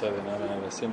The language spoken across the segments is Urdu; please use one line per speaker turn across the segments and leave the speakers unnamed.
Saya dengan Rasim.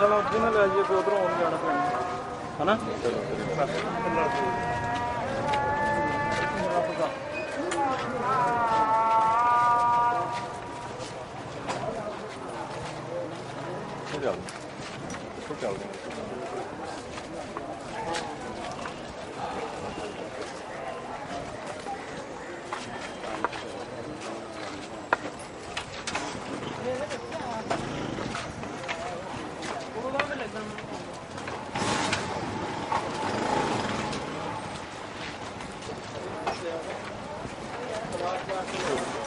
ਮੋਟਰਸਾਈਕਲ ਉੱਥੇ ਨਾ ਲੈ ਜਾਈਏ, ਉਧਰੋਂ ਆਉਣ ਜਾਣਾ ਪੈਣਾ ਹਨਾ।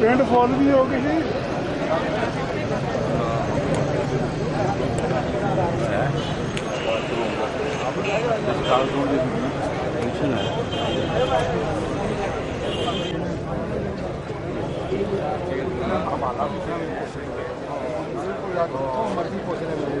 ਪਿੰਡ ਫੁੱਲ ਵੀ ਹੋ ਗਈ ਸੀ।
ਮਰਜ਼ੀ ਪੁੱਛ ਲੈ ਮੇਰੇ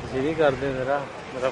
ਤੁਸੀਂ ਵੀ ਕਰਦੇ ਜ਼ਰਾ ਮੇਰਾ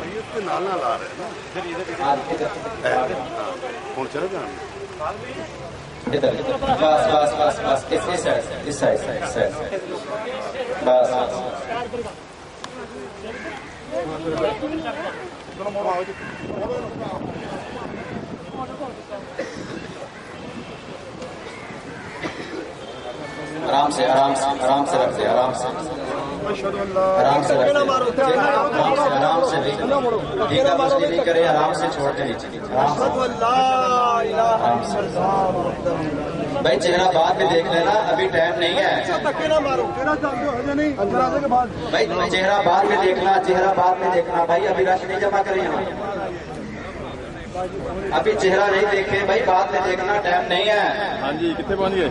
میت کے نال نال آ رہے ہیں ہوں چلے جان
ادھر بس بس بس بس اس سائڈ بس آرام سے آرام سے آرام سے رکھ دے آرام سے آرام سے رکھ دے آرام سے ٹھیکا مچھلی نہیں کرے آرام سے چھوڑ کے نیچے آرام سے بھائی چہرہ بعد میں دیکھ لینا ابھی ٹائم نہیں ہے بھائی چہرہ بعد میں دیکھنا چہرہ بعد میں دیکھنا بھائی ابھی رش نہیں جمع کریں یہاں ابھی چہرہ نہیں دیکھے بھائی بعد میں دیکھنا ٹائم نہیں ہے
ہاں جی کتنے پہنچ گئے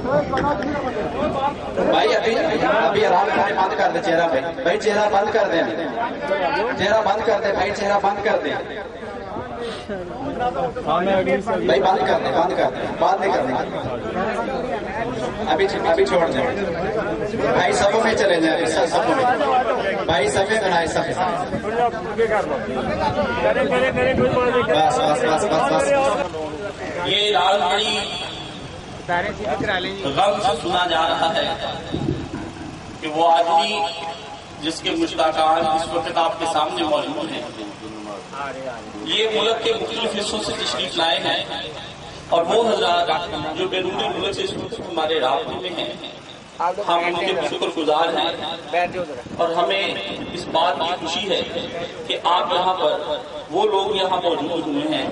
بھائی ابھی آرام کرنے بند کر دے چہرہ بھائی چہرہ بند کر دیں چہرہ بند کر دے بھائی چہرہ بند کر دیں بھائی بند کر دیں بعد میں کر دیں ابھی چھوڑ دیں بھائی صفوں میں چلے جائیں صفوں میں بھائی صفے بنائے صفے بس بس بس بس بس
یہ اعلان بڑی غم سے سنا جا رہا ہے کہ وہ آدمی جس کے مشتاقان اس وقت آپ کے سامنے موجود ہیں یہ ملک کے مختلف حصوں سے تشریف لائے ہیں اور وہ حضرات جو بیرونی ملک سے اس وقت ہمارے رابطے میں ہیں ہم ان کے شکر گزار ہیں اور ہمیں اس بات کی خوشی ہے کہ آپ یہاں پر وہ لوگ یہاں موجود ہوئے ہیں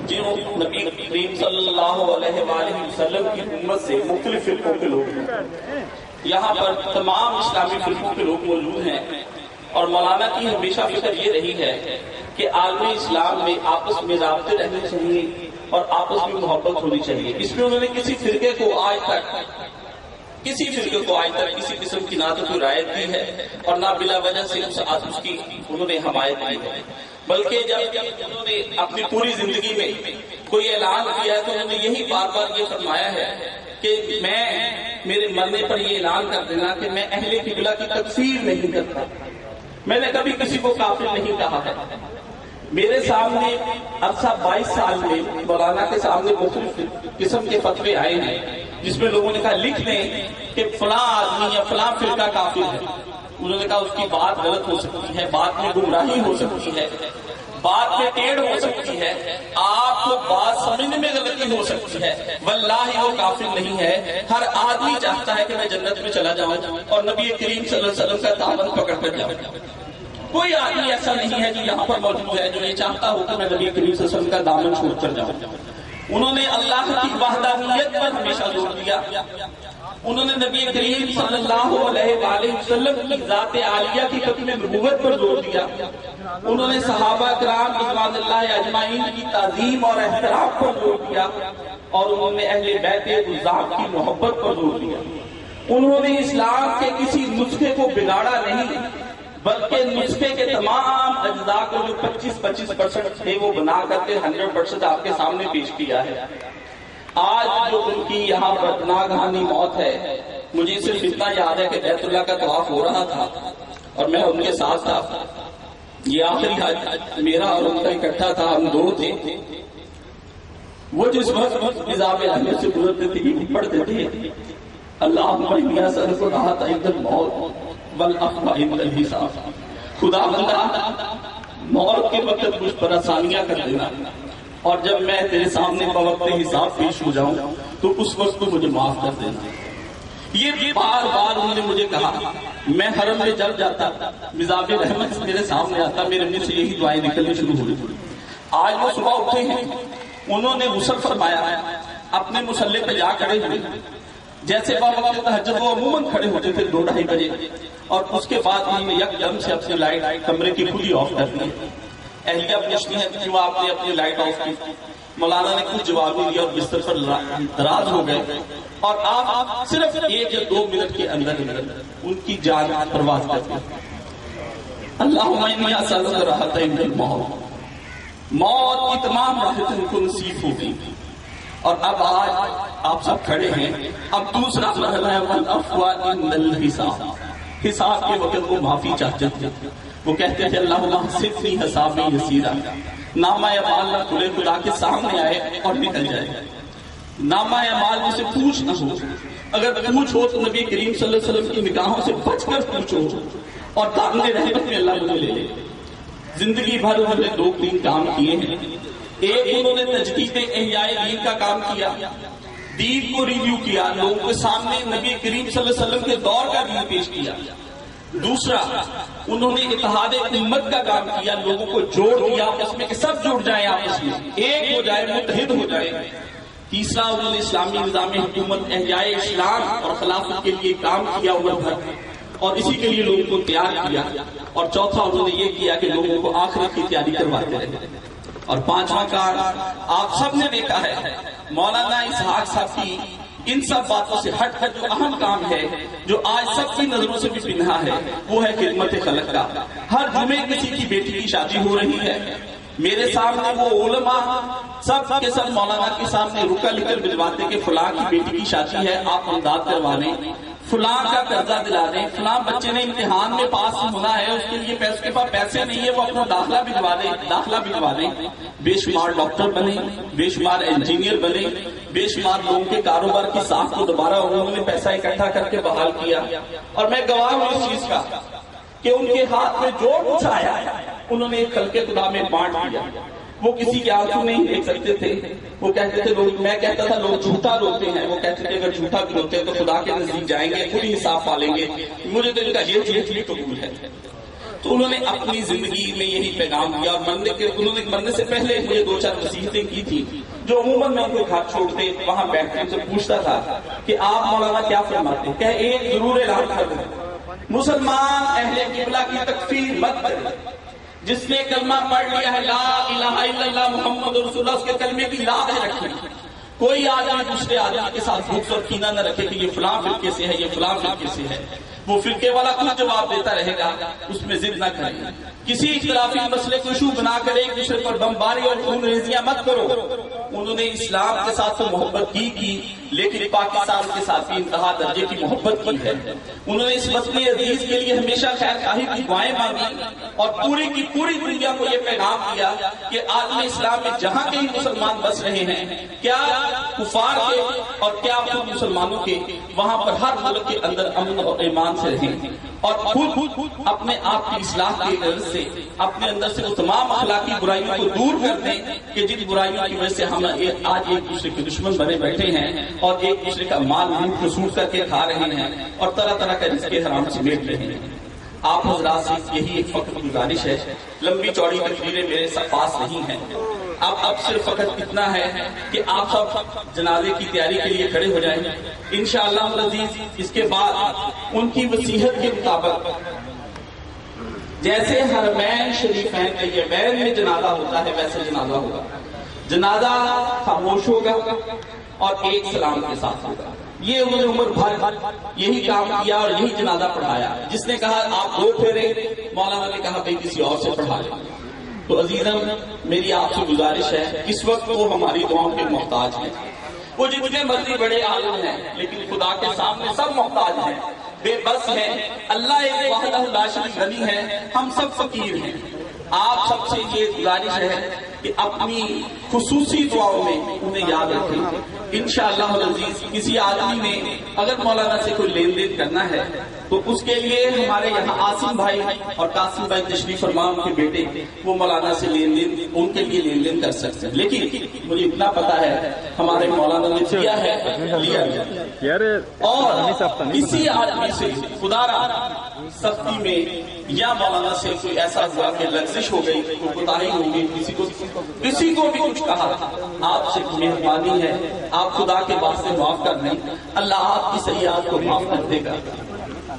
جنہوں نبی کریم صلی اللہ علیہ وآلہ وسلم کی امت سے مختلف فرقوں کے لوگ ہیں یہاں پر تمام اسلامی فرقوں کے لوگ موجود ہیں اور مولانا کی ہمیشہ فکر یہ رہی ہے کہ عالم اسلام میں آپس میں رابطے رہنے چاہیے اور آپس میں محبت ہونی چاہیے اس میں انہوں نے کسی فرقے کو آج تک کسی قسم کی نہ تو کوئی رعایت کی ہے اور نہ بلا وجہ سے اس کی انہوں نے حمایت کی ہے بلکہ جب انہوں نے اپنی پوری زندگی میں کوئی اعلان کیا ہے تو انہوں نے یہی بار بار یہ فرمایا ہے کہ میں میرے مرنے پر یہ اعلان کر دینا کہ میں اہل قبلہ کی تکفیر نہیں کرتا میں نے کبھی کسی کو کافر نہیں کہا ہے میرے سامنے عرصہ 22 سال میں مولانا کے سامنے مختلف قسم کے فتوے آئے ہیں جس میں لوگوں نے کہا لکھ لیں کہ فلاں آدمی یا فلاں فرقہ کافر ہے انہوں نے کہا اس کی بات غلط ہو سکتی ہے بات میں گمراہی ہو سکتی ہے بات میں ٹیڑھ ہو سکتی ہے آپ کو بات سمجھنے میں غلطی ہو سکتی ہے واللہ وہ کافر نہیں ہے ہر آدمی چاہتا ہے کہ میں جنت میں چلا جاؤں اور نبی کریم صلی اللہ علیہ وسلم کا دامن پکڑ کر جاؤں کوئی آدمی ایسا نہیں ہے جو یہاں پر موجود ہے جو یہ چاہتا ہو کہ میں نبی کریم صلی اللہ علیہ وسلم کا دامن چھوڑ کر جاؤں انہوں نے اللہ کی وحدانیت پر ہمیشہ زور دیا انہوں نے نبی کریم صلی اللہ علیہ وآلہ وسلم کی ذات عالیہ کی ختم نبوت پر زور دیا انہوں نے صحابہ کرام رضوان اللہ اجمعین کی تعظیم اور احترام پر زور دیا اور انہوں نے اہل بیت الزام کی محبت پر زور دیا انہوں نے اسلام کے کسی نسخے کو بگاڑا نہیں بلکہ نسخے کے تمام اجزاء کو جو 25% تھے وہ بنا کر کے 100% آپ کے سامنے پیش کیا ہے آج جو ان کی یہاں پر ناگہانی موت ہے مجھے صرف اتنا یاد ہے کہ بیت اللہ کا طواف ہو رہا تھا اور میں ان کے ساتھ تھا یہ آخری حج میرا اور ان کا اکٹھا تھا ہم دو تھے وہ جس وقت نظام احمد سے گزرتے تھے پڑھتے تھے اللہم انی اسألک راحت عند الموت والعفو عند الحساب خدا بندہ موت کے وقت مجھ پر آسانیاں کر دینا اور جب میں تیرے سامنے بوقت حساب پیش ہو جاؤں تو اس وقت کو مجھے معاف کر دینا یہ بار بار انہوں نے مجھے کہا میں حرم میں جب جاتا مزاب رحمت میرے سامنے آتا میرے منہ سے یہی دعائیں نکلنی شروع ہو گئی آج وہ صبح اٹھے ہیں انہوں نے غسل فرمایا اپنے مصلی پہ جا کھڑے ہوئے جیسے باوقت تہجد وہ عموماً کھڑے ہوتے تھے 2-2:30 بجے اور اس کے بعد انہوں نے یک دم سے اپنی لائٹ کمرے کی خود ہی آف کر دی اہلیہ پوچھتی ہیں کیوں آپ نے اپنی لائٹ آف کی؟ مولانا نے کچھ جواب نہیں دیا اور بستر پر دراز ہو گئے، اور آپ صرف 1 یا 2 منٹ کے اندر ان کی جان پرواز کر گئے۔ اللہم انی اسألک راحۃ عند الموت، موت کی تمام راحتیں ان کو نصیب ہوگی۔ اور اب آج آپ سب کھڑے ہیں، اب دوسرا مرحلہ ہے والعفو عند الحساب، حساب کے وقت وہ معافی چاہتے تھے، وہ کہتے تھے اللہم احسبنی حسابا یسیرا، نامہ اعمال نہ کھلے خدا کے سامنے آئے اور نکل جائے، نامہ اعمال جسے پوچھ نہ ہو، اگر پوچھ ہو تو نبی کریم صلی اللہ علیہ وسلم کی نگاہوں سے بچ کر پوچھو، اور دامن رحمت میں اللہ مجھے لے لے۔ زندگی بھر انہوں نے 2-3 کام کیے ہیں، ایک انہوں نے تجدید احیاء دین کا کام کیا، دین کو ریویو کیا، لوگوں کے سامنے نبی کریم صلی اللہ علیہ وسلم کے دور کا دین پیش کیا۔ دوسرا انہوں نے اتحاد امت کا کام کیا، لوگوں کو جوڑ دیا اس میں کہ سب جڑ جائیں، آپس میں ایک ہو جائے، متحد ہو جائے۔ تیسرا انہوں نے اسلامی نظام حکومت احیاء اسلام اور خلافت کے لیے کام کیا عمر بھر، اور اسی کے لیے لوگوں کو تیار کیا۔ اور چوتھا انہوں نے یہ کیا کہ لوگوں کو آخرت کی تیاری کرواتے رہے۔ اور پانچواں کام آپ سب نے دیکھا ہے، مولانا اسحاق صاحب کی ان سب باتوں سے ہٹ کر جو اہم کام ہے، جو آج سب کی نظروں سے بھی پنہا ہے، وہ ہے خدمت خلق کا۔ ہر جمعے کسی کی بیٹی کی شادی ہو رہی ہے، میرے سامنے وہ علماء سب کے سب مولانا کے سامنے رکا لکھ کر بھجواتے کہ فلاں کی بیٹی کی شادی ہے، آپ امداد کروا دیں، فلاں کا قرضہ دلا دیں، فلاں بچے نے امتحان میں پاس ہونا ہے، اس کے لیے اس کے پاس پیسے نہیں ہے، وہ اپنا داخلہ بھجوا دیں۔ بے شمار ڈاکٹر بنے، بے شمار انجینئر بنے، بے شمار لوگوں کے کاروبار کی ساکھ کو دوبارہ انہوں نے پیسہ اکٹھا کر کے بحال کیا۔ اور میں گواہ ہوں اس چیز کا کہ ان کے ہاتھ میں جو کچھ آیا انہوں نے خلق خدا میں بانٹ دیا۔ وہ کسی کے آنکھوں نہیں دیکھ سکتے تھے، وہ کہتے تھے لوگ، میں کہتا تھا لوگ جھوٹا روتے ہیں، وہ کہتے تھے اگر جھوٹا بھی روتے ہیں تو خدا کے نزدیک جائیں گے، خود ہی حساب پالیں گے، مجھے تو ان کا یہ چیز بھی قبول ہے۔ تو انہوں نے اپنی زندگی میں یہی پیغام دیا، اور انہوں نے مرنے سے پہلے مجھے 2-4 نصیحتیں کی تھی، جو عموماً میں ان کو گھر چھوڑتے وہاں بیٹھتے ان سے پوچھتا تھا کہ آپ مولانا کیا فرماتے ہیں؟ کہ ایک ضرور اعلان کر دیں، مسلمان اہل قبلہ کی تکفیر مت کریں، جس نے کلمہ پڑھ لیا ہے لا الہ الا اللہ محمد رسول اللہ، اس کے کلمے کی لاج رکھیں۔ کوئی آدمی دوسرے آدمی کے ساتھ بغض اور کینہ نہ رکھے کہ یہ فلاں فرقے سے ہے، یہ فلاں فرقے سے ہے، وہ فرقے والا کچھ جواب دیتا رہے گا، اس میں ضد نہ کریں، کسی اختلافی مسئلے کو ایشو بنا کر ایک دوسرے پر بمباری اور خون ریزیاں مت کرو۔ انہوں نے اسلام کے ساتھ تو محبت کی لیکن پاکستان کے ساتھ بھی انتہا درجے کی محبت کی ہے۔ انہوں نے اس وطن عزیز کے لیے ہمیشہ خیر خواہی کی دعائیں مانگی، اور پوری کی پوری دنیا کو یہ پیغام دیا کہ عالم اسلام میں جہاں کہیں مسلمان بس رہے ہیں، کیا کفار کے اور کیا خود مسلمانوں کے، وہاں پر ہر ملک کے اندر امن اور ایمان سے رہیں، اور خود اپنے آپ کی اصلاح کی غرض سے اپنے اندر سے وہ تمام اخلاقی برائیوں کو دور کر دیں کہ جن برائیوں کی وجہ سے ہم آج ایک دوسرے کے دشمن بنے بیٹھے ہیں، اور ایک دوسرے کا مال لوٹ خسوٹ کر کے کھا رہے ہیں، اور طرح طرح کا رزق حرام سمیٹ رہے ہیں۔ آپ حضرات سے یہی ایک فقط گزارش ہے، لمبی چوڑی تقریریں میرے پاس نہیں ہیں، اب صرف فقط اتنا ہے کہ آپ سب جنازے کی تیاری کے لیے کھڑے ہو جائیں انشاءاللہ العزیز۔ اس کے بعد ان کی وصیت کے مطابق جیسے حرمین شریفین طیبین میں جنازہ ہوتا ہے ویسے جنازہ ہوگا، جنازہ خاموش ہوگا اور ایک سلام کے ساتھ ہوگا۔ یہ انہوں نے عمر بھر یہی کام کیا اور یہی جنازہ پڑھایا۔ جس نے کہا آپ 2 پھیرے، مولانا نے کہا بھائی کسی اور سے پڑھا لیں۔ تو عزیزم میری آپ سے گزارش ہے، اس وقت وہ ہماری دعاؤں کے محتاج ہیں، وہ جتنے مرضی بڑے عالم ہیں لیکن خدا کے سامنے سب محتاج ہیں، بے بس ہیں۔ اللہ ایک وحدہ لا شریک غنی ہے، ہم سب فقیر ہیں۔ آپ سب سے یہ گزارش ہے کہ اپنی خصوصی دعاؤں میں انہیں یاد رکھیں۔ انشاءاللہ العزیز کسی آدمی نے اگر مولانا سے کوئی لین دین کرنا ہے تو اس کے لیے ہمارے یہاں عاصم بھائی اور قاسم بھائی تشریف فرما، ان کے بیٹے، وہ مولانا سے لین دین ان کے لیے لین دین کر سکتے ہیں۔ لیکن مجھے اتنا پتا ہے ہمارے مولانا نے دیا ہے، لیا، اور کسی آدمی سے خدا را سختی میں یا مولانا سے کوئی ایسا ہوا کہ لغزش ہو گئی، کوئی کوتاہی ہو گئی، کسی کو بھی کچھ کہا، آپ سے مہربانی ہے، آپ خدا کے واسطے معاف کر دیں، اللہ آپ کی سیئات کو معاف کر دے گا۔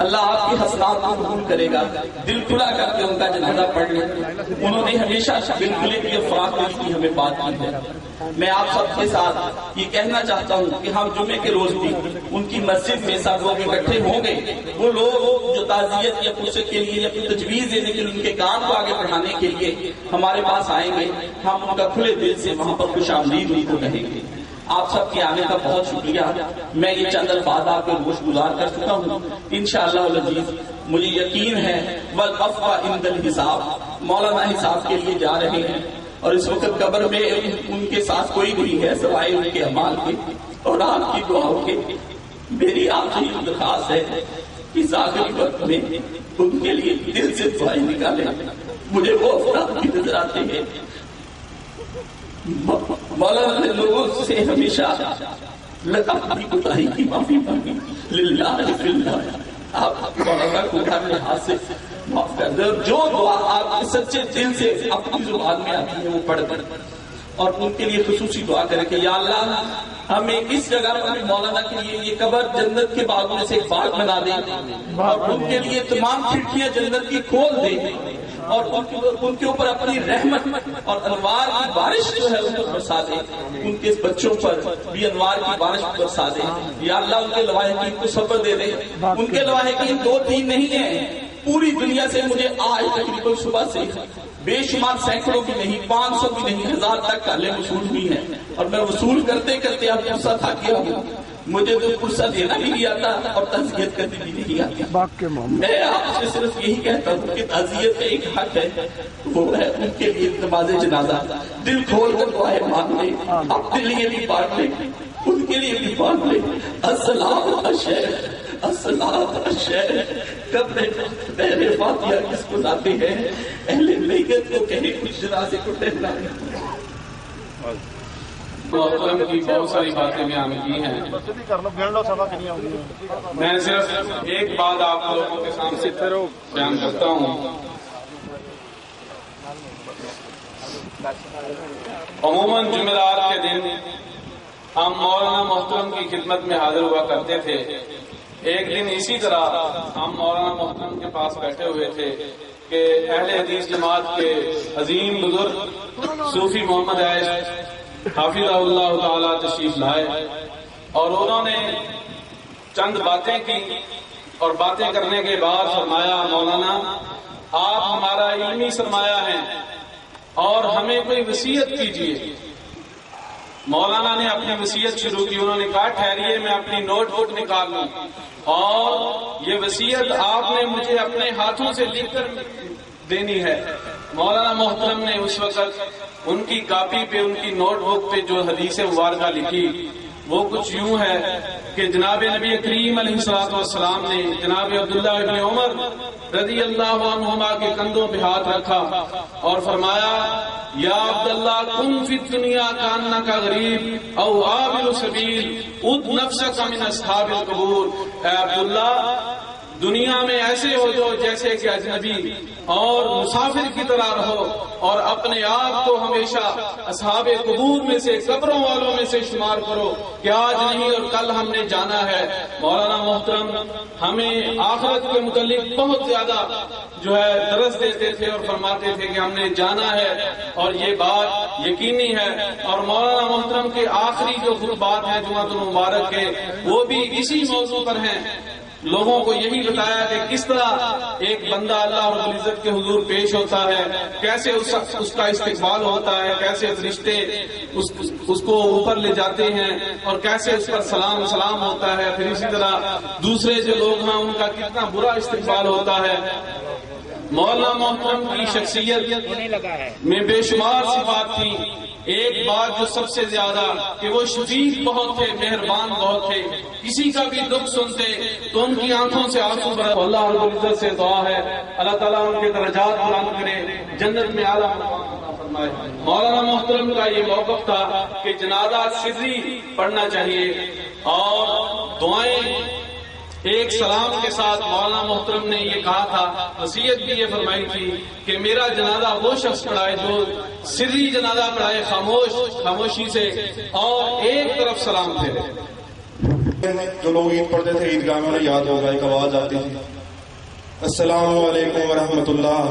اللہ آپ کی حسنات کو قبول کرے گا. دل کھلا کر کے ان کا جنازہ پڑھ لیں. انہوں نے ہمیشہ دل کھلے کی افراد کی ہمیں بات کی ہے. میں آپ سب کے ساتھ یہ کہنا چاہتا ہوں کہ ہم جمعے کے روز بھی ان کی مسجد میں سب لوگ اکٹھے ہوں گے. وہ لوگ جو تعزیت یا پرست کے لیے یا تجویز دینے کے لیے ان کے کام کو آگے بڑھانے کے لیے ہمارے پاس آئیں گے, ہم ان کا کھلے دل سے وہاں پر خوش آمدید ان کو کہیں گے. آپ سب کے آنے کا بہت شکریہ. میں یہ چند الفاظ آپ کے گوش گزار کر چکا ہوں. انشاءاللہ العزیز مجھے یقین ہے والعفو عند الحساب, مولانا حساب کے لیے جا رہے ہیں اور اس وقت قبر میں ان کے ساتھ کوئی نہیں ہے سوائے ان کے اعمال کے اور آپ کی دعاؤں کے. میری آخری درخواست ہے کہ آخری وقت میں ان کے لیے دل سے دعائیں نکالیں. مجھے وہ افراد بھی نظر آتے ہیں مولانا نے لوگوں سے ہمیشہ اپنی کوتاہی کی معافی مانگی. للہ فی اللہ آپ مولانا کو اپنے ہاتھ سے معاف کر دیں اور جو دعا آپ کے سچے دل سے اپنی زبان میں آتی ہے وہ پڑھ اور ان کے لیے خصوصی دعا کریں کہ یا اللہ ہمیں اس جگہ پر مولانا کے لیے یہ قبر جنت کے باغوں میں سے ایک باغ بنا دیں اور ان کے لیے تمام کھڑکیاں جنت کی کھول دیں اور ان کے اوپر اپنی رحمت اور انوار کی بارش جو ہے ان پر برسا دیں. ان کے بچوں پر بھی انوار کی بارش برسا دیں. یا اللہ ان کے لواحقین کو صبر دے دیں. ان کے لواحقین 2-3 نہیں ہیں, پوری دنیا سے مجھے آج تقریباً صبح سے بے شمار سینکڑوں بھی نہیں, 500 بھی نہیں, 1000 تک کالیں وصول ہوئی ہیں اور میں وصول کرتے کرتے اب فرصت تھا گیا ہوں. مجھے تو فرصت دینا بھی نہیں آتا اور تعزیت کرنی بھی نہیں آتی. میں آپ سے صرف یہی کہتا ہوں کہ تعزیت کا ایک حق ہے, وہ ہے ان کے لیے نماز جنازہ. دل کھول کر دعائیں مانگ لیں, اپنے لیے بھی مانگ لیں, ان کے لیے بھی مانگ لیں. السلام الشیخ السلام الشیخ قبر بہر فاتحہ کس کو لاتے ہیں, اہل میت کو کہیں کچھ جنازے کو ٹہرانے.
محترم کی بہت ساری باتیں بیان کی ہیں. میں صرف ایک بات آپ لوگوں کے سامنے بیان کرتا ہوں. عموماً جمعرات کے دن ہم مولانا محترم کی خدمت میں حاضر ہوا کرتے تھے. ایک دن اسی طرح ہم مولانا محترم کے پاس بیٹھے ہوئے تھے کہ اہل حدیث جماعت کے عظیم بزرگ صوفی محمد عیش حافظ اللہ تعالی تشریف لائے اور انہوں نے چند باتیں کی اور باتیں کرنے کے بعد فرمایا مولانا آپ ہمارا علمی سرمایہ ہیں اور ہمیں کوئی وصیت کیجیے. مولانا نے اپنی وصیت شروع کی. انہوں نے کہا ٹھہریے میں اپنی نوٹ بک نکال لوں اور یہ وصیت آپ نے مجھے اپنے ہاتھوں سے لکھ کر دینی ہے. مولانا محترم نے اس وقت ان کی کاپی پہ ان کی نوٹ بک پہ جو حدیث مبارکہ لکھی وہ کچھ یوں ہے کہ جناب نبی کریم علیہ الصلوۃ والسلام نے جناب عبداللہ ابن عمر رضی اللہ عنہما کے کندھوں پہ ہاتھ رکھا اور فرمایا یا عبداللہ کن فی الدنیا کانک غریب او عابر سبیل اد نفسک من اصحاب القبور. اے عبداللہ دنیا میں ایسے ہو جو جیسے کہ اجنبی اور مسافر کی طرح رہو اور اپنے آپ کو ہمیشہ اصحاب قبور میں سے قبروں والوں میں سے شمار کرو کہ آج نہیں اور کل ہم نے جانا ہے. مولانا محترم ہمیں آخرت کے متعلق بہت زیادہ جو ہے درس دیتے تھے اور فرماتے تھے کہ ہم نے جانا ہے اور یہ بات یقینی ہے. اور مولانا محترم کے آخری جو خطبات ہیں جمعۃ المبارک کے وہ بھی اسی موضوع پر ہیں. لوگوں کو یہی بتایا کہ کس طرح ایک بندہ اللہ رب العزت کے حضور پیش ہوتا ہے, کیسے اس کا استقبال ہوتا ہے, کیسے فرشتے اس کو اوپر لے جاتے ہیں اور کیسے اس پر سلام ہوتا ہے. پھر اسی طرح دوسرے جو لوگ ہیں ان کا کتنا برا استقبال ہوتا ہے. مولانا محترم کی شخصیت میں بے شمار صفات تھی. ایک بات جو سب سے زیادہ کہ وہ شفیق بہت تھے, مہربان بہت تھے. کسی کا بھی دکھ سنتے تو ان کی آنکھوں سے آنسو بہتے. اللہ رب العزت سے دعا ہے اللہ تعالیٰ ان کے درجات بلند کرے, جنت میں اعلیٰ مقام فرمائے. مولانا محترم کا یہ موقف تھا کہ جنازہ سری پڑھنا چاہیے اور دعائیں ایک سلام کے ساتھ. مولانا محترم نے یہ کہا تھا, وصیت بھی یہ فرمائی تھی کہ میرا جنازہ وہ شخص پڑھائے جو سری جنازہ پڑھائے خاموشی سے اور ایک طرف سلام پھیرے.
جو لوگ عید پڑھتے تھے عیدگاہ میں انہیں یاد ہوگا ایک آواز آتی تھی السلام علیکم ورحمۃ اللہ،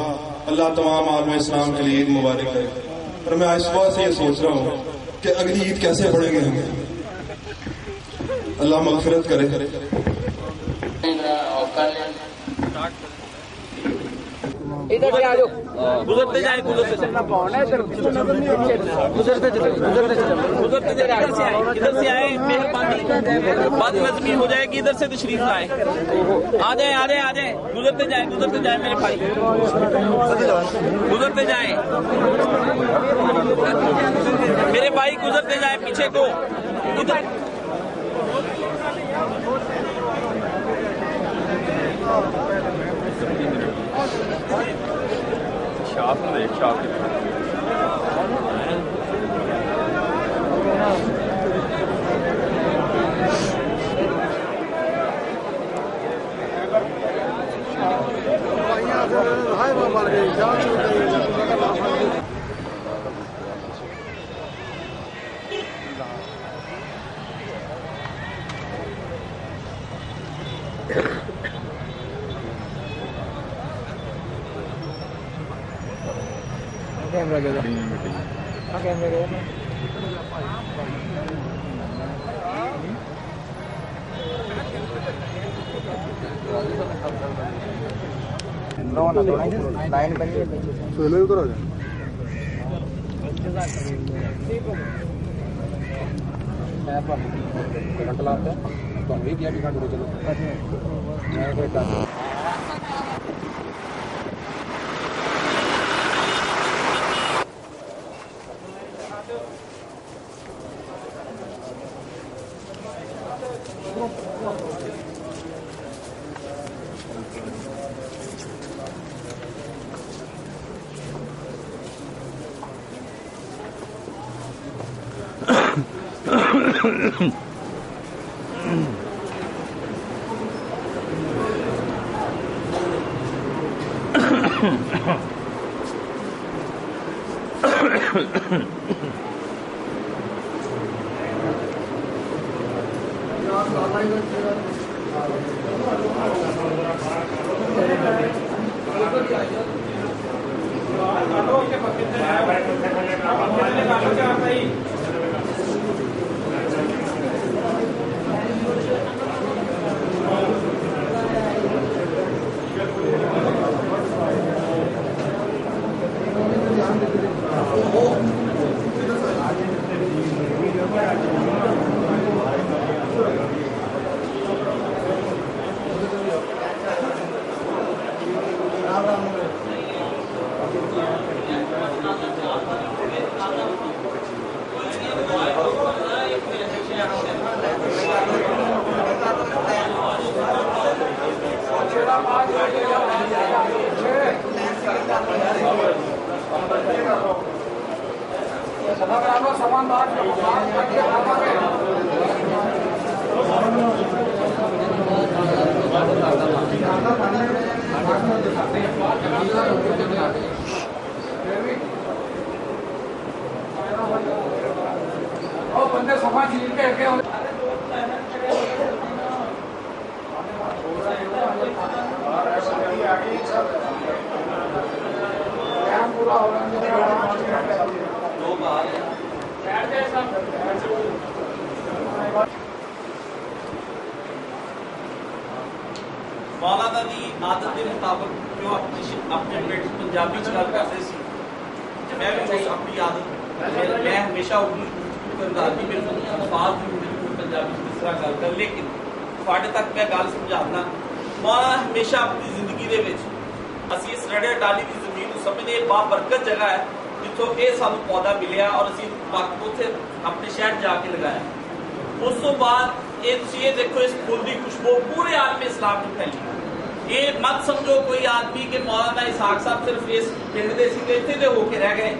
اللہ تمام عالم اسلام کے لیے عید مبارک کرے. اور میں اس بات سے یہ سوچ رہا ہوں کہ اگلی عید کیسے پڑھیں گے ہم. اللہ مغفرت کرے.
ادھر سے آ جاؤ، گزرتے جائیں، گزرتے چلنا پاؤں ادھر گزرتے چلے، گزرتے جائیں، ادھر سے آئے، مہربانی بد نظمی ہو جائے گی، ادھر سے تشریف لائیں، آ جائیں آ جائیں آ جائیں، گزرتے جائیں میرے بھائی، گزرتے جائیں میرے بھائی، گزرتے جائیں پیچھے کو.
شاپ میں ایک شاپ
مولانا دی عادت کے مطابق جو اپنے پیٹ پنجابی چل کرتے سی میں بھی اپنی عادت میں ہمیشہ اردو کرتا بالکل الفاظ بھی بالکل پنجابی کس طرح گل کر لیکن تھوڑے تک میں گل سمجھانا مولانا ہمیشہ اپنی زندگی دے وچ اسی اس رڑے ڈالی کی زمین کو سمجھنے بابرکت جگہ ہے جتوں یہ سانو پودا ملیا اور اسی اتنے اپنے شہر جا کے لگایا. اس تو بعد یہ دیکھو اس پھول کی خوشبو پورے عالم اسلام میں پھیلی. یہ مت سمجھو کوئی آدمی کہ مولانا اسحاق صاحب صرف اس پنڈ دے سی اتنے ہو کے رہ گئے.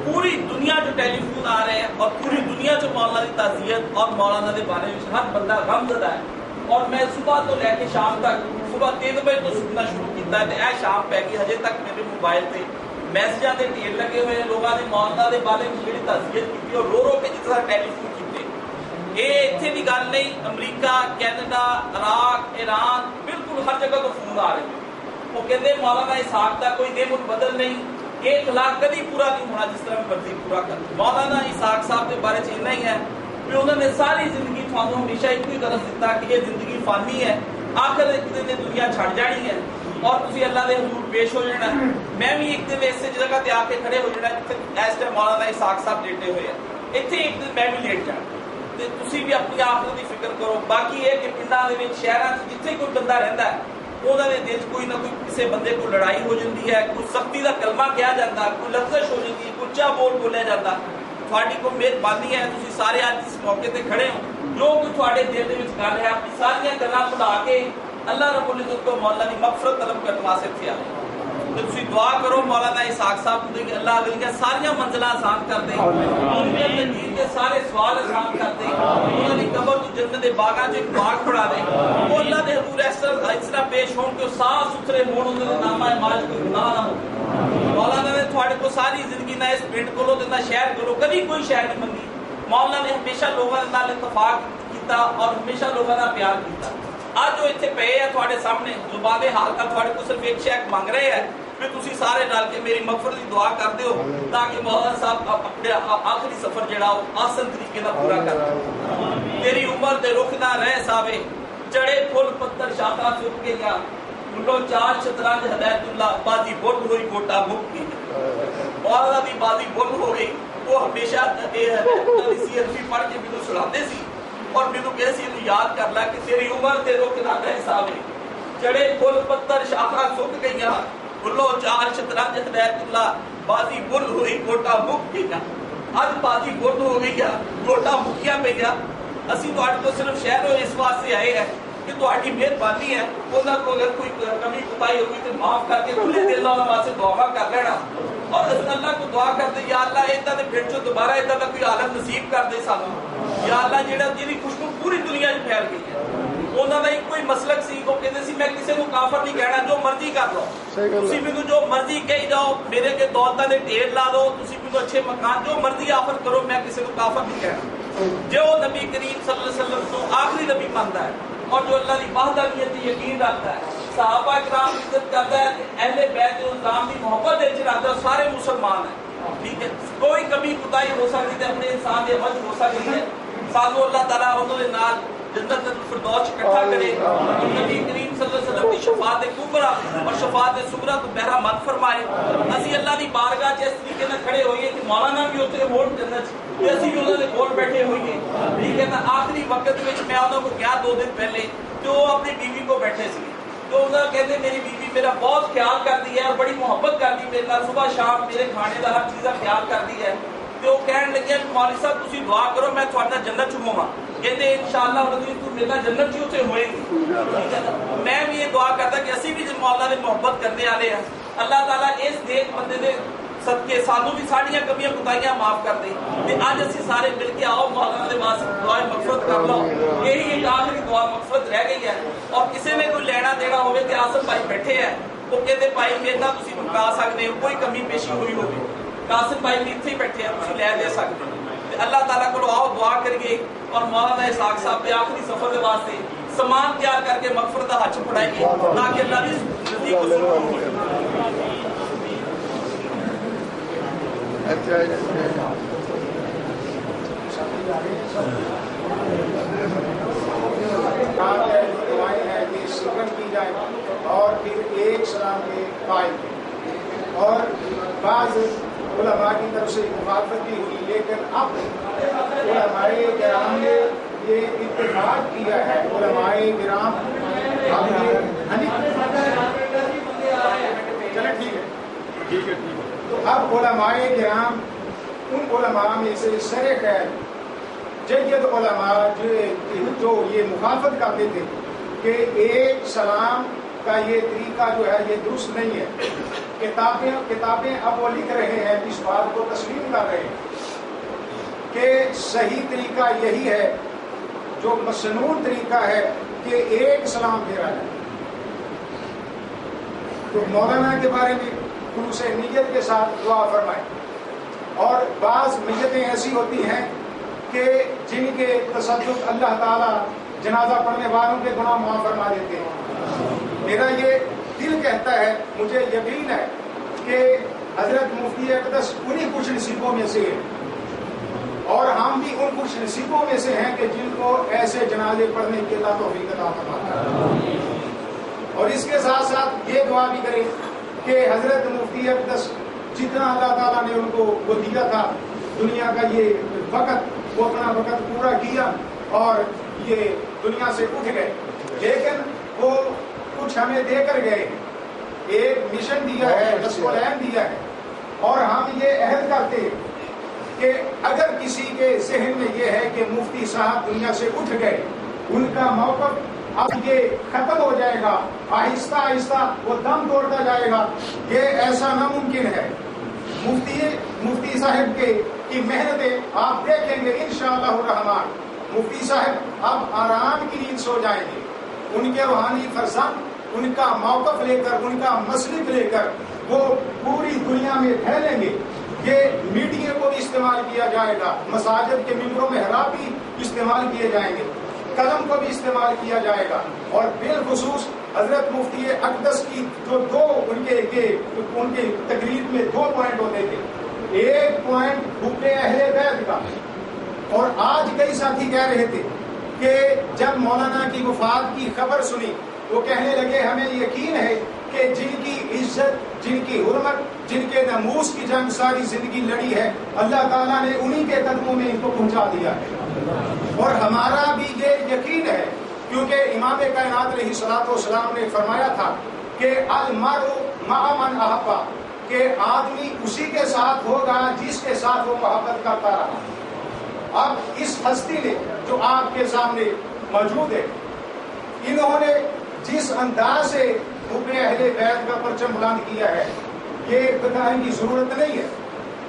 پوری دنیا جو ٹیلی فون آ رہے ہیں اور پوری دنیا جو مولانا کی تعزیت اور مولانا کے بارے میں ہر بندہ غم زدہ ہے. اور میں صبح تو لے کے شام تک صبح 3 بجے تو سننا شروع کیا ہے. اے شام پی گئی ہجے تک میرے موبائل سے میسجاں کے ڈھیر لگے ہوئے ہیں. لوگوں نے مولانا کے بارے میں جی تعزیت کی اور رو رو کے جس طرح ٹیلی فون کیتے. یہ اتنے کی گل نہیں، امریکہ، کینیڈا، عراق، ایران، بالکل ہر جگہ تو فون آ رہے ہیں. وہ کہتے مولانا اسحاق کا کوئی نعمت بدل نہیں، یہ اخلاق کبھی پورا نہیں ہونا جس طرح مرضی پورا کر. مولانا اسحاق صاحب کے بارے اتنا ہی ہے کہ انہوں نے ساری زندگی تھانوں ہمیشہ ایک ہی غرض دیتا کہ یہ زندگی فانی ہے، آخر ایک دن دنیا چھڑ جانی ہے اور تسی اللہ دے حضور پیش ہو جانا. میں بھی ایک دن اس جگہ تے آ کے کھڑے ہو جانا جتنے اس ٹائم مولانا اسحاق صاحب لیٹے ہوئے ہیں، اتنے ایک دن میں بھی لیٹ جانا. تسی بھی اپنی آخرت کی فکر کرو. باقی یہ کہ پنڈاں دے وچ شہراں وچ جتھے کوئی بندہ رہندا ہے انہوں نے دل کوئی نہ کوئی کسی بندے کو لڑائی ہو جاتی ہے، کوئی سختی کا کلمہ کہا جاتا ہے، کوئی لفظش ہو جاتی ہے، کوئی اچھا بول بولیا جاتا. تھوڑی کو مہربانی ہے تسی سارے اج اس موقع تے کھڑے ہو، جو کوئی تھوڑے دل دے وچ گل ہے اپنی ساری گلاں بھلا کے اللہ رب العزت کو مولا دی مغفرت طلب کرنے واسطے تھے آئے. تو تسی دعا کرو مولانا اسحاق صاحب کو کہ اللہ علیہ ساری منزلاں آسان کر دے، انہاں دے دین کے سارے سوال آسان کر دے، انہاں دی قبر تو جنت دے باغاں چ ایک باغ بنا دے. وہ اللہ دے حضور اس طرح پیش ہون کہ صاف ستھرے ہون، انہاں دے نامہ ماج کوئی گناہ نہ ہو. مولانا نے تھوڑے کو ساری زندگی نہ اس پنڈ کو نہ شہر کو کبھی کوئی شہر نہیں منگی. مولانا نے ہمیشہ لوگوں کے نال اتفاق کیتا اور ہمیشہ لوگوں کا پیار کیتا. آج جو اتنے پے ہے تھوڑے سامنے زبان حال کا تھوڑے کو صرف ایک شیک مانگ رہے ہیں پھر تسی سارے ڈال کے میری مغفرت کی دعا کر دیو تاکہ مولانا صاحب اپنے آخری سفر جڑا ہو آسان طریقے نہ پورا کر دے. تیری عمر دے رخ نہ رہ ساوے، چڑے پھل پتر شاخا چپ کے گیا، ملو چار شطرنج ہدایت اللہ، بازی بن ہوئی گوٹا مک گئی. مولانا دی بازی بن ہو گئی. وہ ہمیشہ سی عرفی پڑھ کے مینوں سناتے سی اور مینوں کہے سی یاد کر لا کہ تیری عمر تے رخ نہ رہ ساوے، چڑے پھل پتر شاخا سک گئیاں، بلو چار شطرنج ہدایت اللہ، بازی بن ہوئی گوٹا مک گیا. اج بازی بن ہو گئی ہے، گوٹا مکیا پہ گیا. اسی تو کو صرف شہر اس واسطے آئے ہیں کہ تہاڈی مہربانی ہے، انہاں کو اگر کوئی کمی کوتاہی ہوئی تو معاف کر کے کھلے دل نال انہاں واسطے دعا کر لینا اور اللہ کو دعا کرتے یا اللہ اتنا دے پھر چوں دوبارہ اتنا دا کوئی عالم نصیب کر دے سانوں یا اللہ جہاں جی خوشبو پوری دنیا میں پھیل گئی ہے. انہوں نے کوئی مسلک سی وہ کہتے سی میں کسی کو کافر نہیں کہنا، جو مرضی کر لو، تسی مینوں جو مرضی کہی جاؤ، میرے کے دولتاں دے ڈھیر لا دو، تسی مینوں اچھے مکان جو مرضی آفر کرو، میں کسی کو کافر نہیں کہنا. جو نبی کریم صلی اللہ علیہ وسلم کو آخری نبی مانتا ہے اور جو اللہ کی وحدانیت کی یقین رکھتا ہے، صحابہ کرام کی عزت کرتا ہے، اہل بیت الاسلام کی محبت دل چ رکھتا ہے، سارے مسلمان ہیں. ٹھیک ہے، کوئی کمی کوتاہی ہو سکتی ہے، اپنے انسان کی عمل ہو سکتی ہے. سانو اللہ تعالیٰ انہوں نے نال جنت الفردوس اکٹھا کرے اور نبی کریم صلی اللہ علیہ وسلم کی شفاعت کبریٰ اور شفاعت صغریٰ کو بہرا مند فرمائے. اسی اللہ کی بارگاہ چ اس طریقے سے کھڑے ہوئیے کہ مولانا بھی اتنے ووٹ جنت کہ اسی بھی انہوں نے کول بیٹھے ہوئیے. ٹھیک ہے نا، آخری وقت میں میں انہوں کو گیا 2 دن پہلے تو وہ اپنی بیوی کو بیٹھے سی تو انہوں نے کہتے میری بیوی میرا بہت خیال کرتی ہے اور بڑی محبت کرتی ہے میرے نال، صبح شام میرے کھانے کا ہر چیز کا خیال کرتی ہے. تو کہنے لگے مولوی صاحب تسی دعا کرو میں تھوڑا جنت چ ہوواں. کہتے انشاءاللہ تو میرا جنت چ اتنے ہوئے گی. میں بھی یہ دعا کرتا کہ اسی بھی مولا نے محبت کرنے والے ہیں. اللہ تعالیٰ اس نیک بندے دے صدقے سانوں بھی ساڑیاں کمیاں کوتاہیاں معاف کر دے. اج اسی سارے مل کے آؤ مولانا دے واسطے دعا مغفرت کر لو. یہی ایک آخری دعا مغفرت رہ گئی ہے. اور کسی نے کوئی لینا دینا ہوئے کہ آصف بھائی بیٹھے ہیں وہ کہتے بھائی میرا تسی مکا سکتے ہو، کوئی کمی پیشی ہوئی ہوگی قاسم بھائی بھی اتنے بیٹھے ہیں تسی لے دے سکتے ہیں. اللہ تعالیٰ کو آؤ دعا کریے اور مولانا اسحاق صاحب کے آخری سفر کے واسطے سامان تیار کر کے مغفرت کا ہاتھ پڑھائیے تاکہ اللہ کی نزدیک سکون ہو.
کی جائے اور پھر ایک سلام کے قائم اور بعض علماء کی طرف سے مخالفت بھی ہوئی، لیکن اب علماء کرام نے یہ اتفاق کیا ہے. علماء کرام چلے ٹھیک ہے تو اب علماء کرام ان علماء میں سے سر خیر جید علماء جو یہ مخالفت کرتے تھے کہ ایک سلام کا یہ طریقہ جو ہے یہ درست نہیں ہے. کتابیں اب وہ لکھ رہے ہیں، اس بات کو تسلیم کر رہے ہیں کہ صحیح طریقہ یہی ہے، جو مسنون طریقہ ہے کہ ایک سلام پھیرا جائے. تو مولانا کے بارے میں خلوص نیت کے ساتھ دعا فرمائیں. اور بعض میتیں ایسی ہوتی ہیں کہ جن کے تصدق اللہ تعالیٰ جنازہ پڑھنے والوں کے گناہ معاف فرما دیتے ہیں۔ میرا یہ دل کہتا ہے، مجھے یقین ہے کہ حضرت مفتی اقدس انہی خوش نصیبوں میں سے ہیں، اور ہم بھی ان خوش نصیبوں میں سے ہیں کہ جن کو ایسے جنازے پڑھنے کی اللہ توفیق عطا فرماتا ہے۔ اور اس کے ساتھ ساتھ یہ دعا بھی کریں کہ حضرت مفتی اقدس جتنا اللہ تعالیٰ نے ان کو وہ دیا تھا دنیا کا یہ وقت، وہ اپنا وقت پورا کیا اور یہ دنیا سے اٹھ گئے، لیکن وہ کچھ ہمیں دے کر گئے، ایک مشن دیا ہے، نصب العین دیا ہے، اور ہم یہ عہد کرتے ہیں کہ اگر کسی کے ذہن میں یہ ہے کہ مفتی صاحب دنیا سے اٹھ گئے، ان کا موقف اب یہ ختم ہو جائے گا، آہستہ آہستہ وہ دم توڑتا جائے گا، یہ ایسا ناممکن ہے۔ مفتی صاحب کی محنتیں آپ دیکھیں گے انشاءاللہ الرحمن، مفتی صاحب اب آرام کی نیند سو جائیں گے، ان کے روحانی فرزند ان کا موقف لے کر، ان کا مسلک لے کر وہ پوری دنیا میں پھیلیں گے۔ یہ میڈیا کو بھی استعمال کیا جائے گا، مساجد کے ممبروں میں محراب بھی استعمال کیے جائیں گے، قلم کو بھی استعمال کیا جائے گا، اور بالخصوص حضرت مفتی اقدس کی جو دو ان کے تقریر میں 2 پوائنٹ ہوتے تھے، ایک پوائنٹ حب اہل بیت کا، اور آج کئی ساتھی کہہ رہے تھے کہ جب مولانا کی وفات کی خبر سنی وہ کہنے لگے ہمیں یقین ہے کہ جن کی عزت، جن کی حرمت، جن کے ناموس کی جنگ ساری زندگی لڑی ہے، اللہ تعالیٰ نے انہی کے قدموں میں ان کو پہنچا دیا ہے، اور ہمارا بھی یہ یقین ہے، کیونکہ امام کائنات علیہ الصلوۃ والسلام نے فرمایا تھا کہ المرء مع من احب، کہ آدمی اسی کے ساتھ ہوگا جس کے ساتھ وہ محبت کرتا رہا۔ اب اس ہستی نے جو آپ کے سامنے موجود ہے، انہوں نے جس انداز سے حب اہل بیت کا پرچم بلند کیا ہے، یہ بتانے کی ضرورت نہیں ہے۔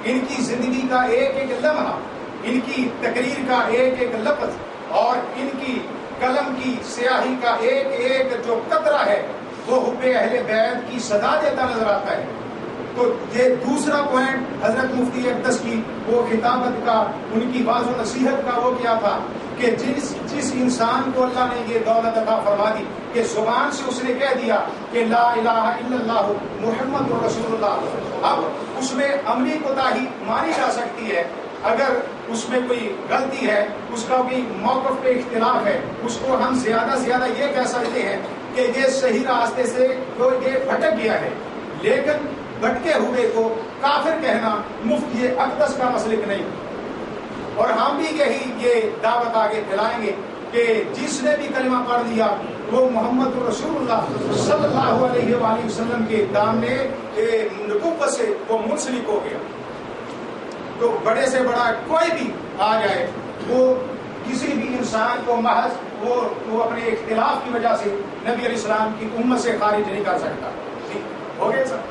ان کی زندگی کا ایک ایک لمحہ، ان کی تقریر کا ایک ایک لفظ، اور ان کی قلم کی سیاہی کا ایک ایک جو قطرہ ہے وہ حب اہل بیت کی صدا دیتا نظر آتا ہے۔ تو یہ دوسرا پوائنٹ حضرت مفتی اقدس کی وہ خطابت کا، ان کی واضح و نصیحت کا وہ کیا تھا کہ جس انسان کو اللہ نے یہ دولت عطا فرما دی کہ زبان سے اس نے کہہ دیا کہ لا الہ الا اللہ محمد رسول اللہ، اب اس میں عملی کوتاہی مانی جا سکتی ہے، اگر اس میں کوئی غلطی ہے، اس کا کوئی موقف پہ اختلاف ہے، اس کو ہم زیادہ سے زیادہ یہ کہہ سکتے ہیں کہ یہ صحیح راستے سے تو یہ بھٹک گیا ہے، لیکن بھٹکے ہوئے کو کافر کہنا مفتی اقدس کا مسلک نہیں۔ اور ہم بھی یہی یہ دعوت آگے پھیلائیں گے کہ جس نے بھی کلمہ پڑھ لیا وہ محمد رسول اللہ صلی اللہ علیہ وآلہ وسلم کے دامنے نبوت سے وہ منسلک ہو گیا۔ تو بڑے سے بڑا کوئی بھی آ جائے، وہ کسی بھی انسان کو محض وہ اپنے اختلاف کی وجہ سے نبی علیہ السلام کی امت سے خارج نہیں کر سکتا۔ ہو گیا سر؟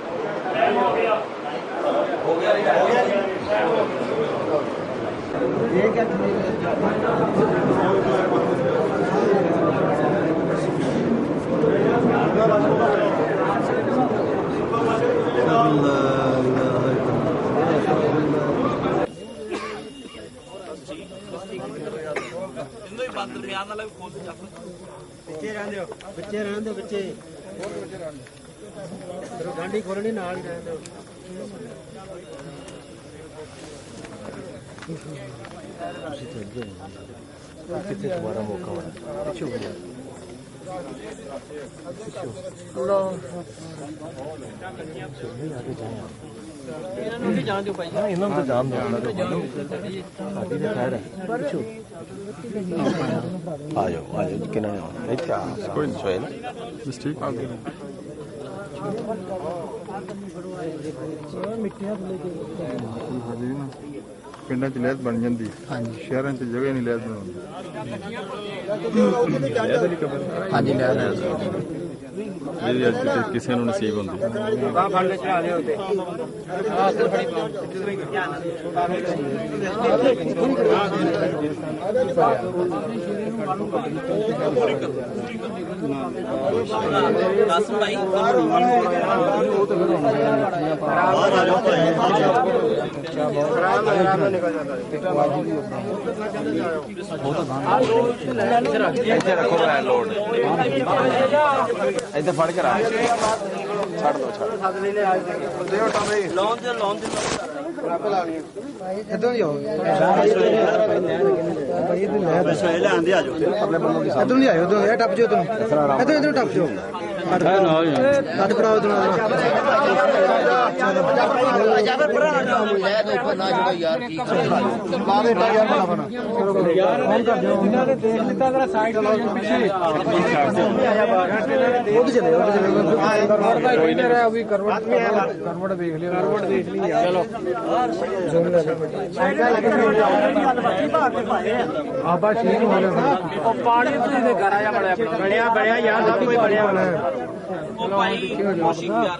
ਬੱਚੇ ਡਾਂਡੀ ਖੋਲਣੀ ਨਾਲ ਹੀ ਰਹਿੰਦੇ ਕਿੱਥੇ ਦੁਬਾਰਾ ਮੌਕਾ ਹੋਣਾ ਪਿੱਛੇ ਹੋ ਗਿਆ ਇਹਨਾਂ ਨੂੰ ਵੀ ਜਾਣ ਦਿਓ ਭਾਈ, ਇਹਨਾਂ ਨੂੰ ਤਾਂ ਜਾਣ ਦਿਓ, ਸਾਡੀ ਤਾਂ ਖੈਰ ਹੈ। ਆ ਜਾਓ ਕਿਨਾਂ ਨੇ ਆਉਣਾ ਇੱਥੇ ਆ ਕੋਈ ਨਹੀਂ ਸੋਏ ਨਾ ਠੀਕ ਆ ਗਏ ਮਿੱਟੀਆਂ ਲੈ ਕੇ ਪਿੰਡਾਂ 'ਚ ਲਹਿਦ ਬਣ ਜਾਂਦੀ, ਸ਼ਹਿਰਾਂ 'ਚ ਜਗ੍ਹਾ ਨਹੀਂ ਲਹਿਦ ਬਣਾਉਂਦੀ। ਹਾਂਜੀ ਲਹਿਦ
ਜਿਹਦੀ ਅੱਜ ਕਿਸੇ ਨੂੰ ਨਸੀਬ ਹੁੰਦੀ।
ਇੱਥੇ ਰੱਖੋ ਮੈਂ ਲੋਡ ਇੱਥੇ ਫੜ ਕੇ ਰੱਖ ਛੱਡ ਦੋ ਛੱਡ
ਇੱਧਰ ਨਹੀਂ ਆਓਗੇ ਇੱਧਰ ਨਹੀਂ ਆਇਓ ਉਧਰ ਟੱਪ ਜਾਓ ਤੁਮ ਇੱਧਰ ਟੱਪ ਜਾਓ ਕੱਟ ਫੜਾਓ ਉਧਰ ਕਰਵਟ ਦੇਖ ਲਿਓ ਚਲੋ ਆਬਾ ਠੀਕ ਹੋ ਗਿਆ ਉਹ ਪਾਣੀ ਤੁਸੀਂ ਦੇ ਘਰ ਆਇਆ ਬਣਿਆ ਯਾਰ ਸਭ ਕੋਈ ਬਣਿਆ ਹੋਣਾ
ਉਹ ਭਾਈ ਕੋਸ਼ਿਸ਼ ਪਿਆਰ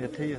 ਇੱਥੇ ਹੀ ਆ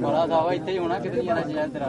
ਬੜਾ ਸਾਵਾ ਇੱਥੇ ਹੀ ਹੋਣਾ ਕਿਤੇ ਜਾਣਾ ਚਾਹੀਦਾ ਤੇਰਾ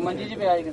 ਮੰਜੀ 'ਚ ਪਿਆ ਕਿਤੇ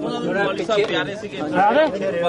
ਮੌਲਵੀ ਸਾਹਿਬ ਪਿਆਰੇ ਸੀਗੇ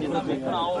ਜਿੰਨਾ ਵੇਖਣਾ ਆਓ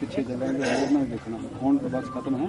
ਪਿੱਛੇ ਚੱਲਾਂਗੇ ਹੋਰ ਨਾ ਦੇਖਣਾ ਹੁਣ ਬਸ ਖਤਮ ਹੈ